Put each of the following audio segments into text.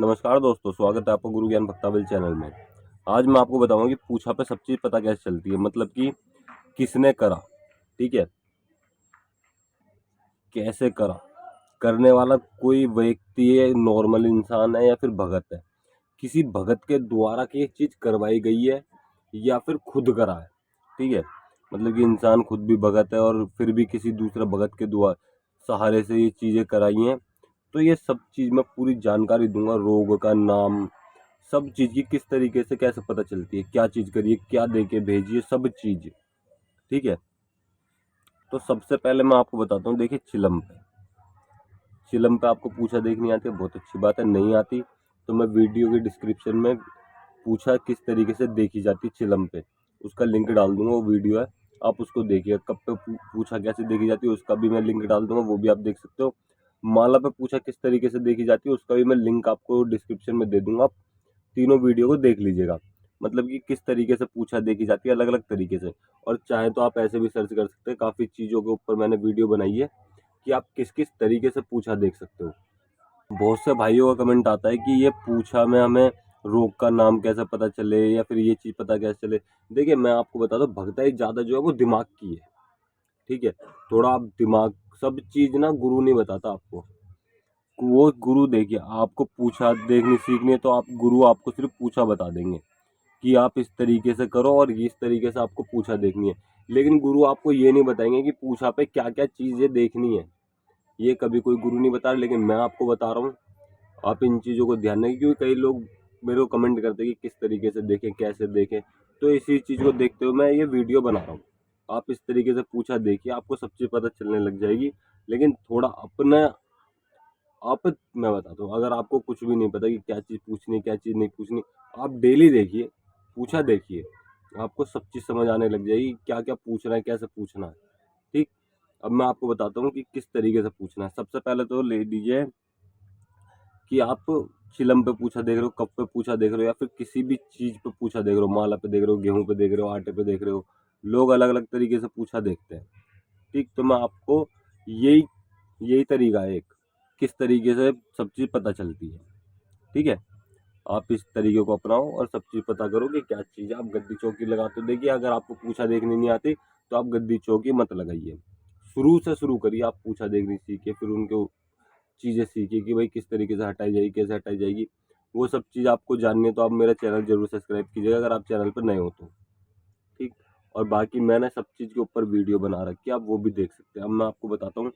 नमस्कार दोस्तों, स्वागत है आपका गुरु ज्ञान भक्तावल चैनल में। आज मैं आपको बताऊंगा कि पूछा पे सब चीज पता कैसे चलती है, मतलब कि किसने करा। ठीक है, कैसे करा, करने वाला कोई व्यक्ति है, नॉर्मल इंसान है या फिर भगत है। किसी भगत के द्वारा की चीज करवाई गई है या फिर खुद करा है। ठीक है, मतलब कि इंसान खुद भी भगत है और फिर भी किसी दूसरे भगत के द्वारा सहारे से ये चीजें कराई हैं। तो ये सब चीज मैं पूरी जानकारी दूंगा, रोग का नाम, सब चीज की किस तरीके से कैसे पता चलती है, क्या चीज करिए, क्या दे के भेजिए, सब चीज। ठीक है, तो सबसे पहले मैं आपको बताता हूँ। देखिए, चिलम पे, चिलम पे आपको पूछा देखनी आती है, बहुत अच्छी बात है। नहीं आती तो मैं वीडियो के डिस्क्रिप्शन में पूछा किस तरीके से देखी जाती है चिलम पे, उसका लिंक डाल दूंगा। वो वीडियो है, आप उसको देखिए। कब पे पूछा कैसे देखी जाती है उसका भी मैं लिंक डाल दूंगा, वो भी आप देख सकते हो। माला पे पूछा किस तरीके से देखी जाती है उसका भी मैं लिंक आपको डिस्क्रिप्शन में दे दूंगा। आप तीनों वीडियो को देख लीजिएगा, मतलब कि किस तरीके से पूछा देखी जाती है, अलग अलग तरीके से। और चाहे तो आप ऐसे भी सर्च कर सकते हैं, काफी चीजों के ऊपर मैंने वीडियो बनाई है कि आप किस किस तरीके से पूछा देख सकते हो। बहुत से भाइयों का कमेंट आता है कि ये पूछा में हमें रोग का नाम कैसे पता चले या फिर ये चीज पता कैसे चले। देखिए, मैं आपको बता दूं, भगताई ज्यादा जो है वो दिमाग की है। ठीक है, थोड़ा आप दिमाग, सब चीज ना गुरु नहीं बताता आपको। वो गुरु देखिए, आपको पूछा देखनी सीखनी है तो आप गुरु आपको सिर्फ पूछा बता देंगे कि आप इस तरीके से करो और इस तरीके से आपको पूछा देखनी है। लेकिन गुरु आपको ये नहीं बताएंगे कि पूछा पे क्या क्या चीजें देखनी है। ये कभी कोई गुरु नहीं बता रहा, लेकिन मैं आपको बता रहा हूँ। आप इन चीज़ों को ध्यान रखें, क्योंकि कई लोग मेरे को कमेंट करते हैं कि किस तरीके से देखें, कैसे देखें। तो इसी चीज़ को देखते हुए मैं ये वीडियो बना रहा हूँ। आप इस तरीके से पूछा देखिए, आपको सब चीज़ पता चलने लग जाएगी। लेकिन थोड़ा अपना, आप, मैं बताता हूँ, अगर आपको कुछ भी नहीं पता कि क्या चीज़ पूछनी क्या चीज़ नहीं पूछनी, आप डेली देखिए, पूछा देखिए, आपको सब चीज़ समझ आने लग जाएगी क्या क्या पूछना है, कैसे पूछना है। ठीक, अब मैं आपको बताता हूँ कि किस तरीके से पूछना है। सबसे पहले तो ले लीजिए कि आप चिलम पे पूछा देख रहे हो, कप पे पूछा देख रहे हो, या फिर किसी भी चीज पे पूछा देख रहे हो, माला पे देख रहे हो, गेहूं पे देख रहे हो, आटे पे देख रहे हो। लोग अलग अलग तरीके से पूछा देखते हैं। ठीक, तो मैं आपको यही यही तरीका है एक, किस तरीके से सब चीज पता चलती है। ठीक है, आप इस तरीके को अपनाओ और सब चीज पता करो कि क्या चीज है। आप गद्दी चौकी लगाते हो, देखिए अगर आपको पूछा देखनी नहीं आती तो आप गद्दी चौकी मत लगाइए। शुरू से शुरू करिए, आप पूछा देखनी सीखिए, फिर उनके चीज़ें सीखिए कि भाई किस तरीके से हटाई जाएगी, कैसे हटाई जाएगी। वो सब चीज़ आपको जाननी है तो आप मेरा चैनल जरूर सब्सक्राइब कीजिएगा, अगर आप चैनल पर नए हो तो। ठीक, और बाकी मैंने सब चीज़ के ऊपर वीडियो बना रखी है, आप वो भी देख सकते हैं। अब मैं आपको बताता हूँ।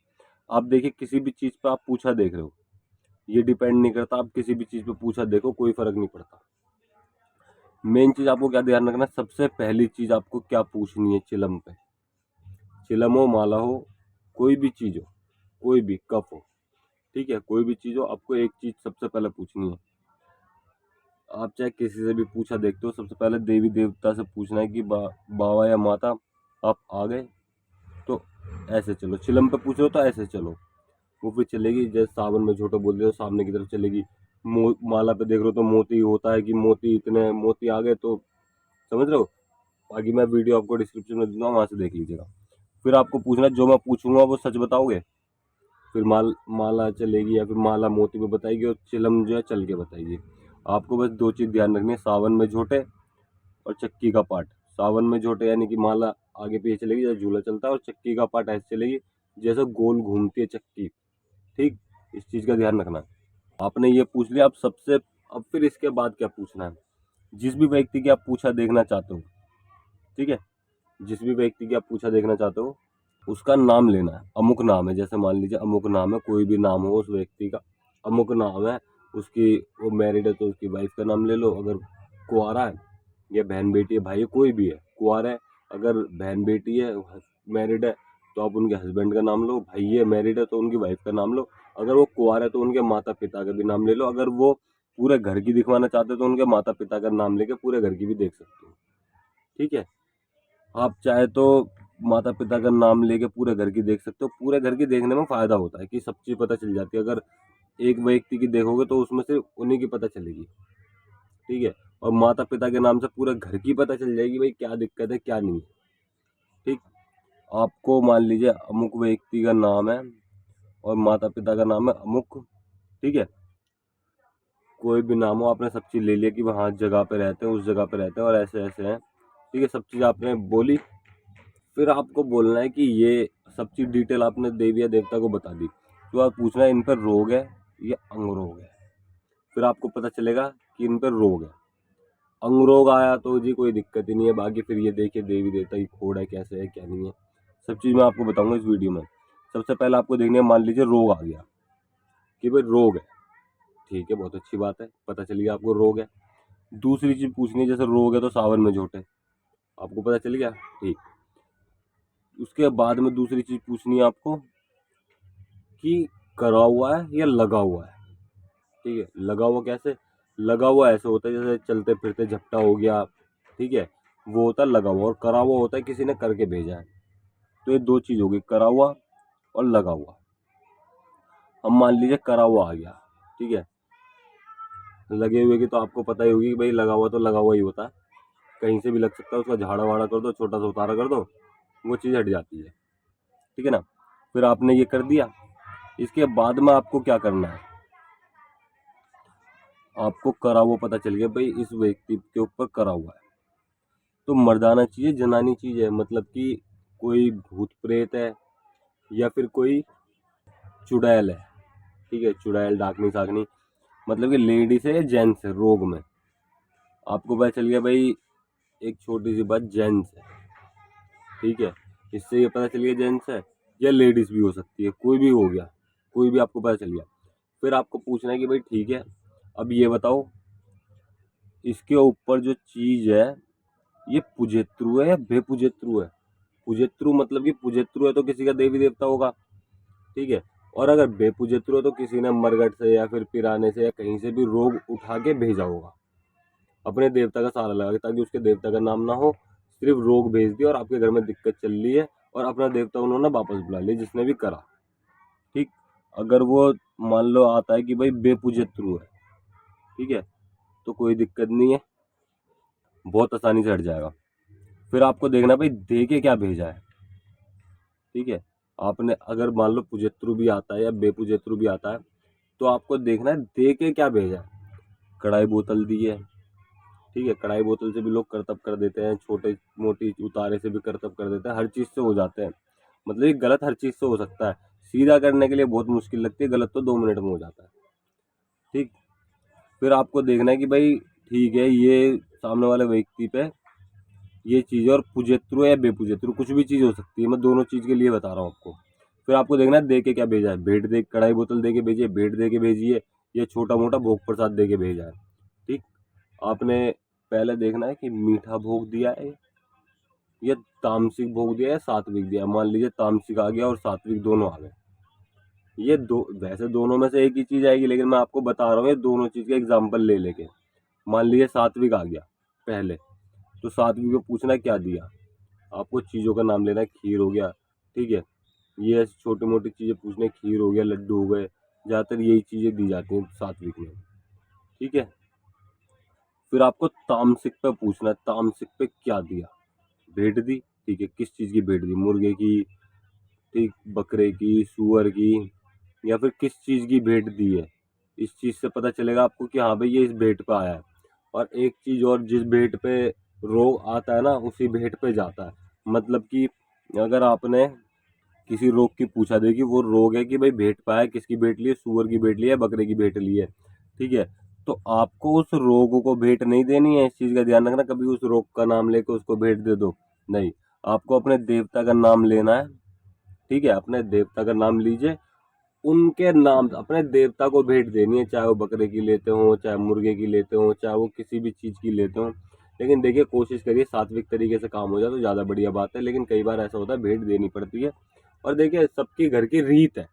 आप देखिए, किसी भी चीज़ पर आप पूछा देख रहे हो, ये डिपेंड नहीं करता, आप किसी भी चीज़ पे पूछा देखो, कोई फर्क नहीं पड़ता। मेन चीज़ आपको क्या ध्यान रखना है, सबसे पहली चीज़ आपको क्या पूछनी है चिलम पे। चिलम हो, माला हो, कोई भी चीज़ हो, कोई भी कप हो, ठीक है, कोई भी चीज़ हो, आपको एक चीज़ सबसे पहले पूछनी है। आप चाहे किसी से भी पूछा देखते हो, सबसे पहले देवी देवता से पूछना है कि बाबा या माता आप आ गए तो ऐसे चलो। चिलम पे पूछ रहे हो तो ऐसे चलो, वो फिर चलेगी। जैसे सावन में झूठो बोल रहे हो, सामने की तरफ चलेगी। माला पे देख रहे हो तो मोती होता है कि मोती, इतने मोती आ गए तो, समझ रहे हो। बाकी मैं वीडियो आपको डिस्क्रिप्शन में दूंगा, वहां से देख लीजिएगा। फिर आपको पूछना, जो मैं पूछूंगा वो सच बताओगे। फिर माला चलेगी या फिर माला मोती पे बताएगी और चिलम जो है चल के बताएगी। आपको बस दो चीज ध्यान रखनी है, सावन में झोटे और चक्की का पाठ। सावन में झोटे यानी कि माला आगे पीछे चलेगी जैसे झूला चलता है, और चक्की का पाठ ऐसे चलेगी जैसे गोल घूमती है चक्की। ठीक, इस चीज का ध्यान रखना है। आपने ये पूछ लिया, अब सबसे, अब फिर इसके बाद क्या पूछना है। जिस भी व्यक्ति की आप पूछा देखना चाहते हो, ठीक है, जिस भी व्यक्ति की आप पूछा देखना चाहते हो, उसका नाम लेना है। अमुक नाम है, जैसे मान लीजिए अमुक नाम है, कोई भी नाम हो उस व्यक्ति का, अमुक नाम है। उसकी, वो मैरिड है तो उसकी वाइफ का नाम ले लो। अगर कुआरा है या बहन बेटी है, भाई है, कोई भी है, कुआरा है, अगर बहन बेटी है, मैरिड है, तो आप उनके हस्बैंड का नाम लो। भाई है, मैरिड है, तो उनकी वाइफ का नाम लो। अगर वो कुआरा है तो उनके माता पिता का भी नाम ले लो। अगर वो पूरे घर की दिखवाना चाहते हो तो उनके माता पिता का नाम लेके पूरे घर की भी देख सकते हो। ठीक है, आप चाहे तो माता पिता का नाम लेके पूरे घर की देख सकते हो। पूरे घर की देखने में फायदा होता है कि सब चीज पता चल जाती है। अगर एक व्यक्ति की देखोगे तो उसमें से उन्हीं की पता चलेगी। ठीक है, और माता पिता के नाम से पूरे घर की पता चल जाएगी, भाई क्या दिक्कत है क्या नहीं है। ठीक, आपको मान लीजिए अमुक व्यक्ति का नाम है और माता पिता का नाम है अमुक, ठीक है, कोई भी नाम हो, आपने सब चीज़ ले लिया कि वहाँ जगह पे रहते हैं, उस जगह पे रहते हैं और ऐसे ऐसे हैं, ठीक है, सब चीज़ आपने बोली। फिर आपको बोलना है कि ये सब चीज़ डिटेल आपने देवी या देवता को बता दी, तो आप पूछना है इन पर रोग है या अंग रोग है। फिर आपको पता चलेगा कि इन पर रोग है। अंग रोग आया तो जी कोई दिक्कत ही नहीं है, बाकी फिर ये देखिए देवी देवता की खोड़ है, कैसे है क्या नहीं है, सब चीज़ मैं आपको बताऊंगा इस वीडियो में। सबसे पहले आपको देखनी है, मान लीजिए रोग आ गया कि भाई रोग है, ठीक है, बहुत अच्छी बात है, पता चल गया आपको रोग है। दूसरी चीज़ पूछनी है, जैसे रोग है तो सावन में झोंटे, आपको पता चल गया, ठीक। उसके बाद में दूसरी चीज़ पूछनी है आपको कि करा हुआ है या लगा हुआ है, ठीक है। लगा हुआ कैसे? लगा हुआ ऐसे होता है जैसे चलते फिरते झपटा हो गया, ठीक है, वो होता है लगा हुआ। और करा हुआ होता है किसी ने करके भेजा है। तो ये दो चीज़ होगी, करा हुआ और लगा हुआ। हम मान लीजिए करा हुआ आ गया, ठीक है। लगे हुए की तो आपको पता ही होगी कि भाई लगा हुआ तो लगा हुआ ही होता है, कहीं से भी लग सकता है, उसका झाड़ा वाड़ा कर दो, छोटा सा उतारा कर दो, वो चीज़ हट जाती है, ठीक है ना। फिर आपने ये कर दिया, इसके बाद में आपको क्या करना है, आपको करा हुआ पता चल गया भाई इस व्यक्ति के ऊपर करा हुआ है, तो मर्दाना चीज़ है, जनानी चीज़ है, मतलब कि कोई भूत प्रेत है या फिर कोई चुड़ैल है, ठीक है, चुड़ैल डाकनी साकनी, मतलब कि लेडीज है या जेंट्स है रोग में। आपको पता चल गया भाई एक छोटी सी बात, जेंट्स है, ठीक है, इससे ये पता चल गया जेंट्स है, या लेडीज भी हो सकती है, कोई भी हो गया, कोई भी आपको पता चल गया। फिर आपको पूछना है कि भाई ठीक है, अब ये बताओ इसके ऊपर जो चीज है ये पुजेत्रु है या बेपुजेत्रु है। पुजेत्रु मतलब कि पुजेत्रु है तो किसी का देवी देवता होगा, ठीक है, और अगर बेपुजेत्रु है तो किसी ने मरगट से या फिर पिराने से या कहीं से भी रोग उठा के भेजा होगा, अपने देवता का सहारा लगा के, ताकि उसके देवता का नाम ना हो, सिर्फ रोग भेज दिया और आपके घर में दिक्कत चल रही है और अपना देवता उन्होंने वापस बुला लिया जिसने भी करा, ठीक। अगर वो मान लो आता है कि भाई बेपुजेत्रु है, ठीक है, तो कोई दिक्कत नहीं है, बहुत आसानी से हट जाएगा। फिर आपको देखना भाई दे के क्या भेजा है, ठीक है। आपने अगर मान लो पुजेत्रु भी आता है या बेपुजेत्रु भी आता है, तो आपको देखना है दे के क्या भेजा है। कढ़ाई बोतल दी है, ठीक है, कढ़ाई बोतल से भी लोग करतब कर देते हैं, छोटे मोटी उतारे से भी करतब कर देते हैं, हर चीज़ से हो जाते हैं, मतलब ये गलत हर चीज़ से हो सकता है, सीधा करने के लिए बहुत मुश्किल लगती है, गलत तो 2 मिनट में हो जाता है, ठीक। फिर आपको देखना है कि भाई ठीक है ये सामने वाले व्यक्ति पे ये चीज़ है, और पुजेत्रु है या बेपुजेत्रु कुछ भी चीज़ हो सकती है, मैं दोनों चीज़ के लिए बता रहा हूँ आपको। फिर आपको देखना है दे के क्या भेजा है, भेंट दे, कढ़ाई बोतल दे के भेजिए, भेंट दे के भेजिए, या छोटा मोटा भोग प्रसाद दे के भेजा है, ठीक। आपने पहले देखना है कि मीठा भोग दिया है या तामसिक भोग दिया है या सात्विक दिया है। मान लीजिए तामसिक आ गया और सात्विक दोनों आ गए, ये दो वैसे दोनों में से एक ही चीज़ आएगी, लेकिन मैं आपको बता रहा हूँ ये दोनों चीज़ के एग्जाम्पल ले लेके। मान लीजिए सात्विक आ गया पहले, तो सात्विक को पूछना है क्या दिया, आपको चीज़ों का नाम लेना है, खीर हो गया, ठीक है, ये छोटी मोटी चीज़ें पूछने, खीर हो गया, लड्डू हो गए, ज़्यादातर यही चीज़ें दी जाती हैं सात्विक में, ठीक है। फिर आपको तामसिक पे पूछना है, तामसिक पे क्या दिया, भेंट दी, ठीक है, किस चीज़ की भेंट दी, मुर्गे की, ठीक, बकरे की, सुअर की, या फिर किस चीज़ की भेंट दी है। इस चीज़ से पता चलेगा आपको कि हाँ भाई ये इस भेंट पे आया है। और एक चीज़ और, जिस भेंट पे रोग आता है ना उसी भेंट पे जाता है, मतलब कि अगर आपने किसी रोग की पूछा दे कि वो रोग है कि भाई भेंट पाया, किसकी भेंट ली है, सुअर की भेंट ली है, बकरे की भेंट ली है, ठीक है, तो आपको उस रोग को भेंट नहीं देनी है, इस चीज़ का ध्यान रखना, कभी उस रोग का नाम लेके उसको भेंट दे दो, नहीं, आपको अपने देवता का नाम लेना है, ठीक है, अपने देवता का नाम लीजिए, उनके नाम अपने देवता को भेंट देनी है, चाहे वो बकरे की लेते हो, चाहे मुर्गे की लेते हो, चाहे वो किसी भी चीज़ की लेते हो। लेकिन देखिए कोशिश करिए सात्विक तरीके से काम हो जाए तो ज़्यादा बढ़िया बात है, लेकिन कई बार ऐसा होता है भेंट देनी पड़ती है। और देखिए सबके घर की रीत है,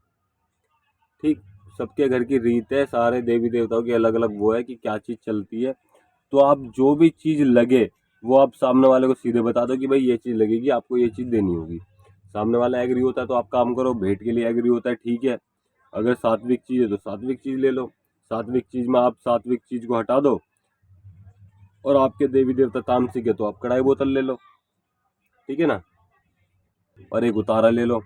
ठीक, सबके घर की रीत है, सारे देवी देवताओं की अलग अलग वो है कि क्या चीज़ चलती है। तो आप जो भी चीज़ लगे वो आप सामने वाले को सीधे बता दो कि भाई ये चीज़ लगेगी, आपको ये चीज़ देनी होगी। सामने वाला एग्री होता है तो आप काम करो, भेंट के लिए एग्री होता है, ठीक है। अगर सात्विक चीज़ है तो सात्विक चीज़ ले लो, सात्विक चीज़ में आप सात्विक चीज़ को हटा दो, और आपके देवी देवता तामसिक है तो आप कढ़ाई बोतल ले लो, ठीक है ना, और एक उतारा ले लो,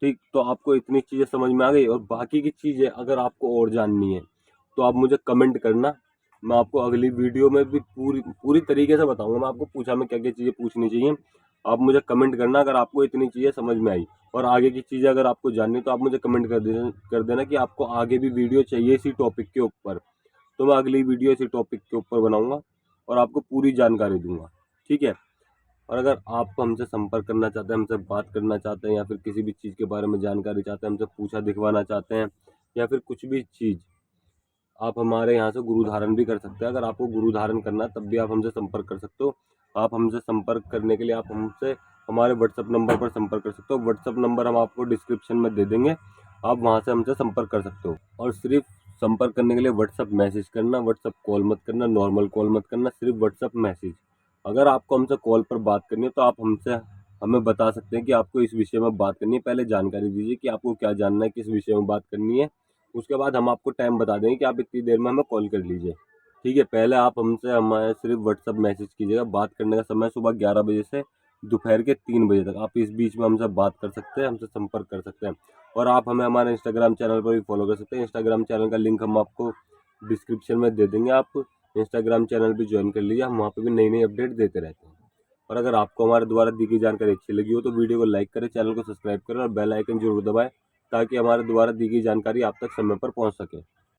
ठीक। तो आपको इतनी चीज़ें समझ में आ गई, और बाकी की चीज़ें अगर आपको और जाननी है तो आप मुझे कमेंट करना। मैं आपको अगली वीडियो में भी पूरी तरीके से बताऊंगा। मैं आपको पूछा में क्या क्या चीज़ें पूछनी चाहिए, आप मुझे कमेंट करना अगर आपको इतनी चीज़ें समझ में आई। और आगे की चीज़ें अगर आपको जाननी तो आप मुझे कमेंट कर देना कि आपको आगे भी वीडियो चाहिए इसी टॉपिक के ऊपर। तो मैं अगली वीडियो इसी टॉपिक के ऊपर बनाऊंगा और आपको पूरी जानकारी दूंगा, ठीक है। और अगर आप हमसे संपर्क करना चाहते हैं, हमसे बात करना चाहते हैं, या फिर किसी भी चीज़ के बारे में जानकारी चाहते हैं, हमसे पूछा दिखवाना चाहते हैं, या फिर कुछ भी चीज़, आप हमारे यहाँ से गुरु धारण भी कर सकते हैं। अगर आपको गुरु धारण करना है तब भी आप हमसे संपर्क कर सकते हो। आप हमसे संपर्क करने के लिए आप हमसे हमारे व्हाट्सएप नंबर पर संपर्क कर सकते हो। व्हाट्सएप नंबर हम आपको डिस्क्रिप्शन में दे देंगे, आप वहाँ से हमसे संपर्क कर सकते हो। और सिर्फ संपर्क करने के लिए व्हाट्सएप मैसेज करना, व्हाट्सएप कॉल मत करना, नॉर्मल कॉल मत करना, सिर्फ व्हाट्सएप मैसेज। अगर आपको हमसे कॉल पर बात करनी है तो आप हमें बता सकते हैं कि आपको इस विषय में बात करनी है। पहले जानकारी दीजिए कि आपको क्या जानना है, किस विषय में बात करनी है। उसके बाद हम आपको टाइम बता देंगे कि आप इतनी देर में हमें कॉल कर लीजिए, ठीक है। पहले आप हमसे हमारे सिर्फ व्हाट्सएप मैसेज कीजिएगा। बात करने का समय सुबह 11 बजे से दोपहर के 3 बजे तक। आप इस बीच में हमसे बात कर सकते हैं, हमसे संपर्क कर सकते हैं। और आप हमें हमारे इंस्टाग्राम चैनल पर भी फॉलो कर सकते हैं। इंस्टाग्राम चैनल का लिंक हम आपको डिस्क्रिप्शन में दे देंगे। आप इंस्टाग्राम चैनल भी ज्वाइन कर लीजिए, हम वहाँ पर भी नई नई अपडेट देते रहते हैं। और अगर आपको हमारे द्वारा दी गई जानकारी अच्छी लगी हो तो वीडियो को लाइक करें, चैनल को सब्सक्राइब करें और बेल आइकन जरूर दबाएं, ताकि हमारे द्वारा दी गई जानकारी आप तक समय पर पहुंच सके।